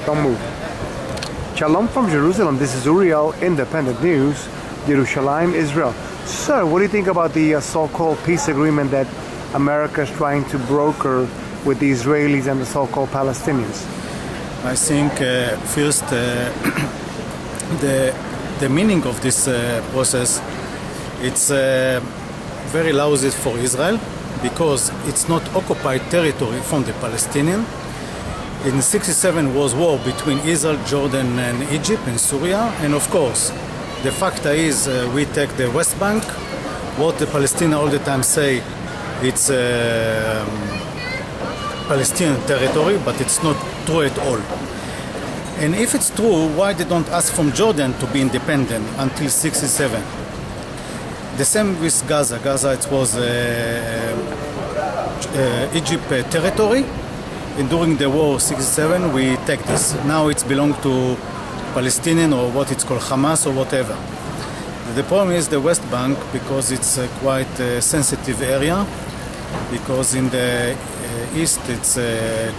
Don't move. Shalom from Jerusalem. This is Uriel, Independent News, Yerushalayim, Israel. Sir, what do you think about the so-called peace agreement that America is trying to broker with the Israelis and the so-called Palestinians? I think first the meaning of this process, it's very lousy for Israel because it's not occupied territory from the Palestinian. In 67 was war between Israel, Jordan and Egypt and Syria, and of course the fact is we take the West Bank. What the Palestinians all the time say, it's Palestinian territory, but it's not true at all. And if it's true, why they don't ask from Jordan to be independent until 67? The same with Gaza. Gaza, it was Egypt territory. And during the war 67, we take this. Now it's belong to Palestinian or what it's called Hamas or whatever. The problem is the West Bank because it's quite a sensitive area. Because in the east it's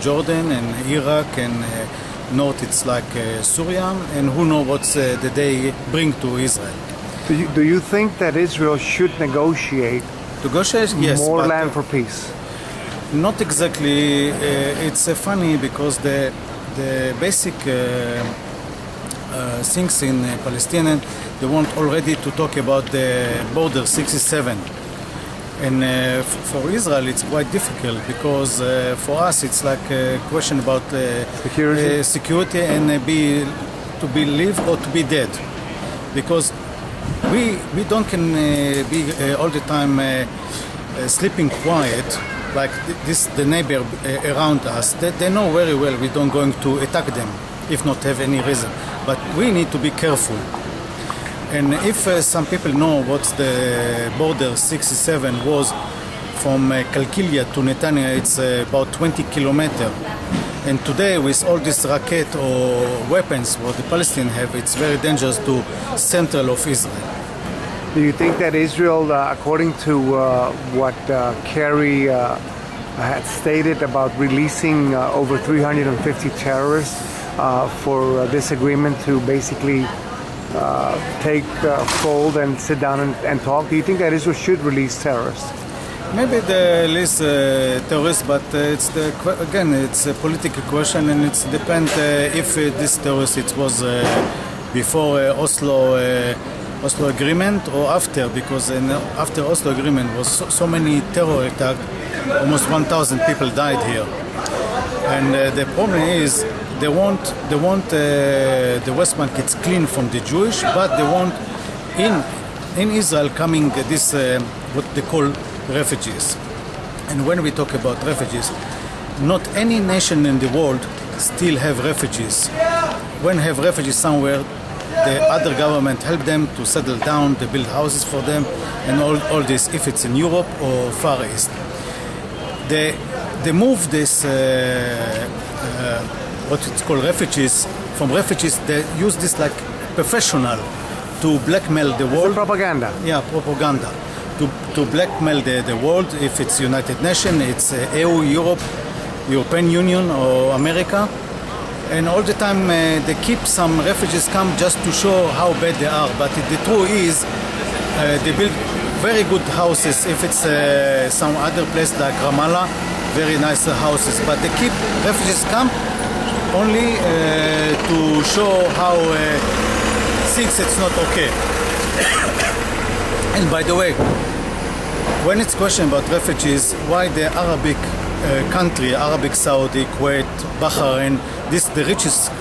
Jordan and Iraq and north it's like Syria, and who knows what the day bring to Israel. Do you think that Israel should negotiate Yes, more land for peace? Not exactly. It's funny because the basic things in Palestinian, they want already to talk about the border 67. And for Israel, it's quite difficult because for us, it's like a question about security and to be live or to be dead. Because we don't can be all the time sleeping quiet. Like the neighbor around us, they know very well we don't going to attack them if not have any reason. But we need to be careful. And if some people know what's the border 67 was from Kalkilia to Netanya, it's about 20 kilometers. And today with all this rocket or weapons what the Palestinians have, it's very dangerous to central of Israel. Do you think that Israel, according to what Kerry had stated about releasing over 350 terrorists for this agreement to basically take fold and sit down and talk, do you think that Israel should release terrorists? Maybe they release terrorists, but it's it's a political question, and it depends if this terrorist it was before Oslo agreement or after, because after Oslo agreement was so many terror attacks, almost 1,000 people died here. And the problem is they want the West Bank it's clean from the Jewish, but they want in Israel coming this what they call refugees. And when we talk about refugees, not any nation in the world still have refugees. When have refugees somewhere, the other government help them to settle down, they build houses for them, and all this, if it's in Europe or Far East. They move this, what it's called refugees, from refugees, they use this like professional to blackmail the world. Propaganda. Yeah, propaganda. To blackmail the world, if it's United Nations, it's EU, Europe, European Union or America. And all the time they keep some refugees come just to show how bad they are. But the truth is they build very good houses. If it's some other place like Ramallah, very nice houses. But they keep refugees come only to show how things it's not okay. And by the way, when it's question about refugees, why the Arabic country, Arabic Saudi, Kuwait, Bahrain, this the richest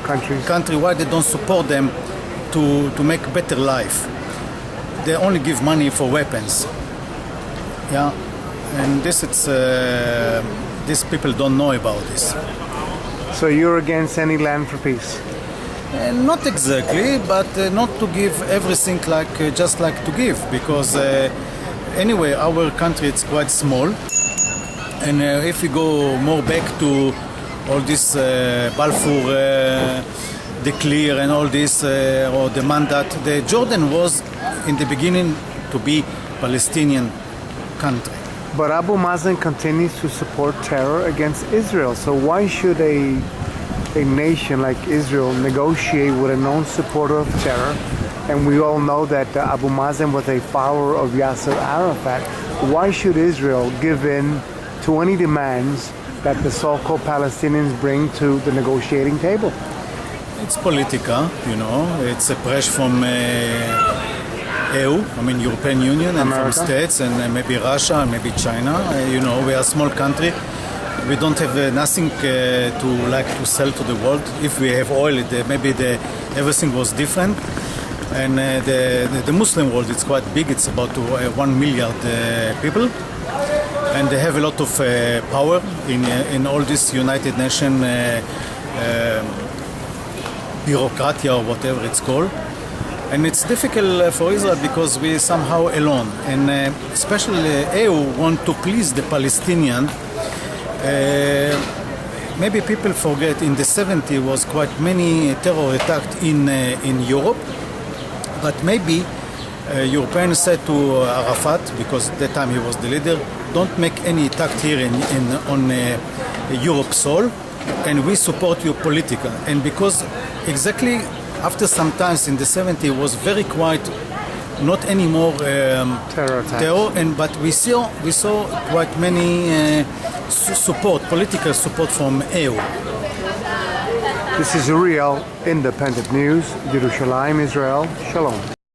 country, why they don't support them to make better life? They only give money for weapons. Yeah, and this it's these people don't know about this. So you're against any land for peace? Not exactly, but not to give everything like just like to give, because anyway our country it's quite small, and if we go more back to all this Balfour declare and all this or the mandate, the Jordan was in the beginning to be Palestinian country. But Abu Mazen continues to support terror against Israel. So why should a a nation like Israel negotiate with a known supporter of terror? And we all know that Abu Mazen was a follower of Yasser Arafat. Why should Israel give in to any demands that the so-called Palestinians bring to the negotiating table? It's politica, you know. It's a pressure from EU, I mean European Union, and America. from states, and maybe Russia, and maybe China. You know, we are a small country. We don't have nothing to like to sell to the world. If we have oil, maybe everything was different. And the Muslim world, it's quite big. It's about 1 million people, and they have a lot of power in all this United Nations bureaucracy or whatever it's called. And it's difficult for Israel because we somehow alone, and especially EU want to please the Palestinian. Maybe people forget in the 70s was quite many terror attacks in Europe. But maybe Europeans said to Arafat, because at that time he was the leader, don't make any attack here on Europe's soil, and we support you politically. And because exactly after some times in the 70s it was very quiet, not anymore Terror attacks. but we saw quite many political support from EU. This is Uriel, Independent News, Yerushalayim, Israel. Shalom.